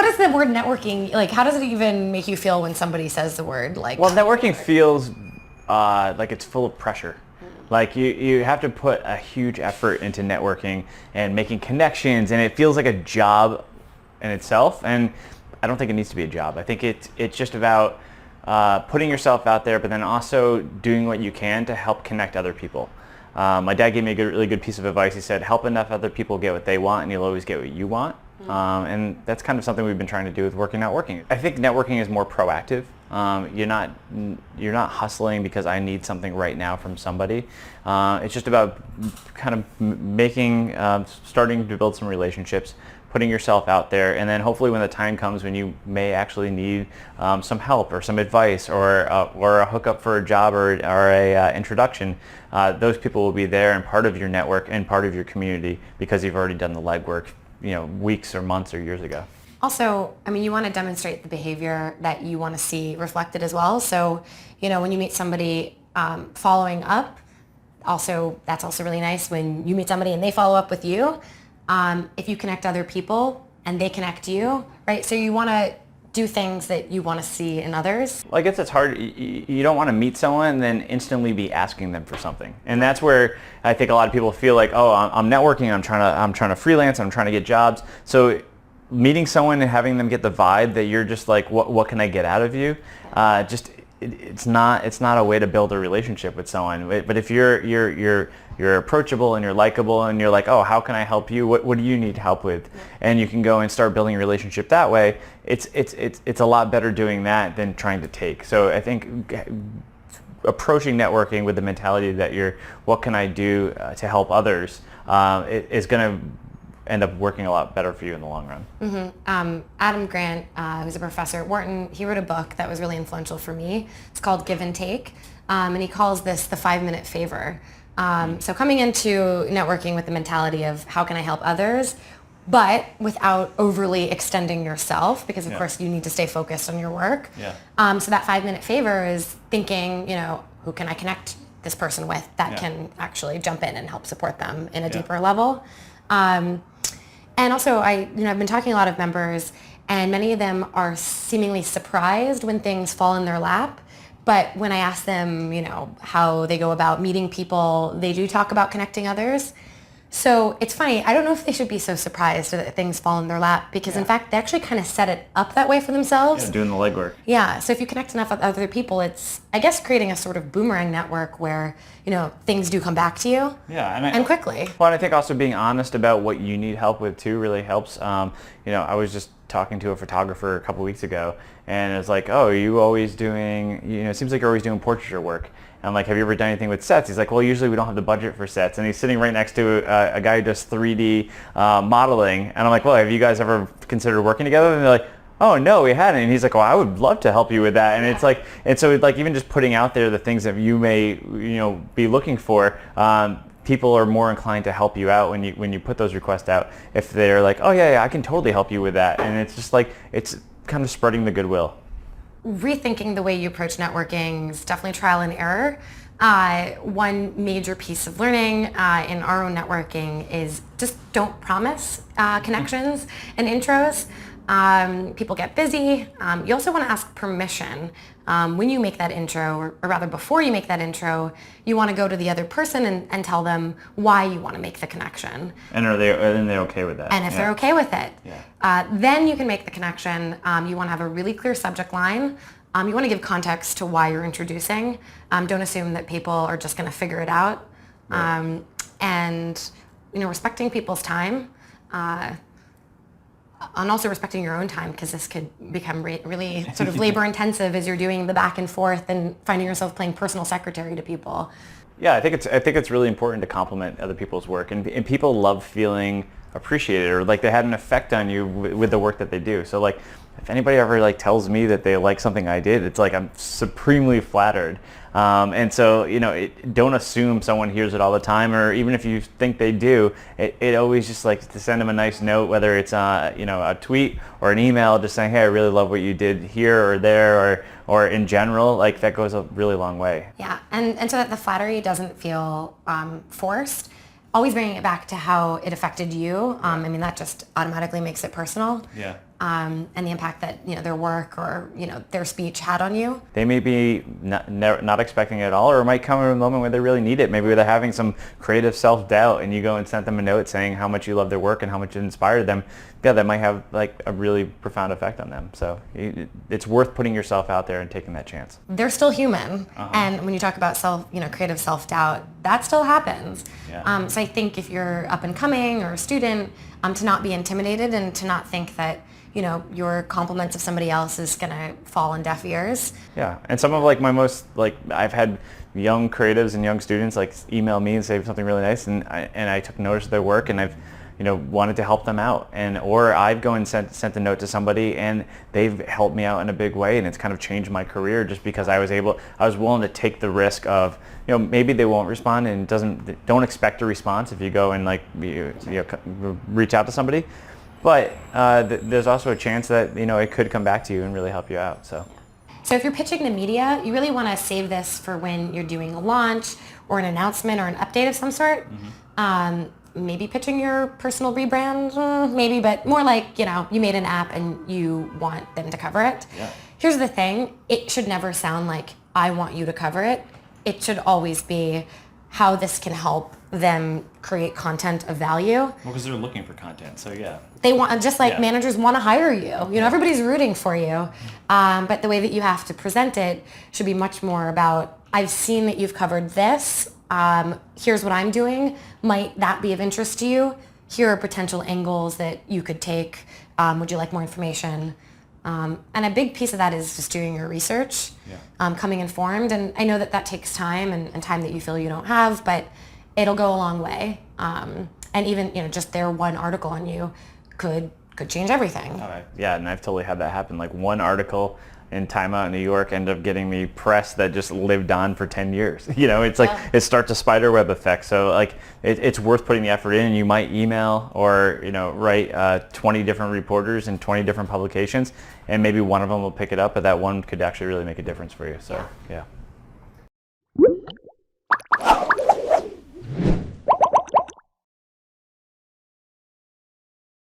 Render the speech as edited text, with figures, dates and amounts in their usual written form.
what is the word networking, like how does it even make you feel when somebody says the word like? Well, networking feels like it's full of pressure. Like you have to put a huge effort into networking and making connections, and it feels like a job in itself, and I don't think it needs to be a job. I think it's just about putting yourself out there, but then also doing what you can to help connect other people. My dad gave me a really good piece of advice. He said, help enough other people get what they want and you'll always get what you want. And that's kind of something we've been trying to do with Working Not Working. I think networking is more proactive. You're not hustling because I need something right now from somebody. It's just about kind of starting to build some relationships, putting yourself out there, and then hopefully when the time comes when you may actually need some help or some advice or a hookup for a job or a introduction, those people will be there and part of your network and part of your community because you've already done the legwork, weeks or months or years ago. Also, I mean, you want to demonstrate the behavior that you want to see reflected as well. So, when you meet somebody, following up, that's also really nice when you meet somebody and they follow up with you. If you connect other people and they connect you, right? So you want to do things that you want to see in others. Well, I guess it's hard. You don't want to meet someone and then instantly be asking them for something. And that's where I think a lot of people feel like, oh, I'm networking, I'm trying to freelance, I'm trying to get jobs. So meeting someone and having them get the vibe that you're just like, what can I get out of you? It's not a way to build a relationship with someone. But if you're approachable and you're likable and you're like, oh, how can I help you? What do you need help with? And you can go and start building a relationship that way. It's a lot better doing that than trying to take. So I think approaching networking with the mentality that what can I do to help others is going to end up working a lot better for you in the long run. Mm-hmm. Adam Grant, who's a professor at Wharton, he wrote a book that was really influential for me. It's called Give and Take, and he calls this the 5-minute favor. So coming into networking with the mentality of how can I help others, but without overly extending yourself, because of course you need to stay focused on your work. So that 5-minute favor is thinking, who can I connect this person with that can actually jump in and help support them in a deeper level. And also, I've been talking to a lot of members, and many of them are seemingly surprised when things fall in their lap. But when I ask them, how they go about meeting people, they do talk about connecting others. So it's funny. I don't know if they should be so surprised that things fall in their lap because, in fact, they actually kind of set it up that way for themselves. Yeah, doing the legwork. Yeah. So if you connect enough with other people, it's, I guess, creating a sort of boomerang network where, things do come back to you. Yeah. And quickly. Well, and I think also being honest about what you need help with, too, really helps. I was just talking to a photographer a couple weeks ago, and it's like, oh, are you always doing, it seems like you're always doing portraiture work. And I'm like, have you ever done anything with sets? He's like, well, usually we don't have the budget for sets. And he's sitting right next to a guy who does 3D modeling. And I'm like, well, have you guys ever considered working together? And they're like, oh, no, we hadn't. And he's like, well, I would love to help you with that. And it's like, and so like even just putting out there the things that you may, be looking for, people are more inclined to help you out when you put those requests out. If they're like, oh, yeah, I can totally help you with that. And it's just like, it's kind of spreading the goodwill. Rethinking the way you approach networking is definitely trial and error. One major piece of learning in our own networking is just don't promise connections and intros. People get busy. You also want to ask permission when you make that intro, or rather before you make that intro, you want to go to the other person and tell them why you want to make the connection. And are they okay with that? And if they're okay with it, then you can make the connection. You want to have a really clear subject line. You want to give context to why you're introducing. Don't assume that people are just going to figure it out. Right. And respecting people's time. And also respecting your own time, because this could become really sort of labor intensive as you're doing the back and forth and finding yourself playing personal secretary to people. Yeah, I think it's really important to compliment other people's work, and people love feeling appreciated or like they had an effect on you with the work that they do. So like if anybody ever tells me that they like something I did, it's like I'm supremely flattered. And so, don't assume someone hears it all the time, or even if you think they do, it always just to send them a nice note, whether it's a tweet or an email, just saying, hey, I really love what you did here or there, or in general, that goes a really long way. Yeah, and so that the flattery doesn't feel forced. Always bringing it back to how it affected you. That just automatically makes it personal. Yeah. and the impact that their work or their speech had on you. They may be not expecting it at all, or it might come in a moment where they really need it. Maybe they're having some creative self-doubt, and you go and send them a note saying how much you love their work and how much it inspired them. Yeah, that might have like a really profound effect on them. So it's worth putting yourself out there and taking that chance. They're still human, and when you talk about creative self-doubt, that still happens. Yeah. So I think if you're up and coming or a student, to not be intimidated and to not think that your compliments of somebody else is gonna fall on deaf ears. Yeah, and some of like my most I've had young creatives and young students like email me and say something really nice, and I took notice of their work, and I've wanted to help them out, or I've gone and sent a note to somebody and they've helped me out in a big way, and it's kind of changed my career just because I was willing to take the risk of maybe they won't respond, and don't expect a response if you go and reach out to somebody. But there's also a chance that it could come back to you and really help you out. So if you're pitching to media, you really want to save this for when you're doing a launch or an announcement or an update of some sort. Maybe pitching your personal rebrand, maybe, but more like you made an app and you want them to cover it. Yeah. Here's the thing: it should never sound like I want you to cover it. It should always be how this can help them create content of value. Well, because they're looking for content, so yeah. They want, just like managers want to hire you. Everybody's rooting for you. But the way that you have to present it should be much more about, I've seen that you've covered this. Here's what I'm doing. Might that be of interest to you? Here are potential angles that you could take. Would you like more information? And a big piece of that is just doing your research, coming informed. And I know that takes time and time that you feel you don't have, but it'll go a long way. And even, just their one article on you could change everything. Yeah, and I've totally had that happen. Like one article in Time Out in New York ended up getting me press that just lived on for 10 years. It's like it starts a spider web effect. So like it's worth putting the effort in. You might email or write 20 different reporters in 20 different publications, and maybe one of them will pick it up, but that one could actually really make a difference for you. So yeah.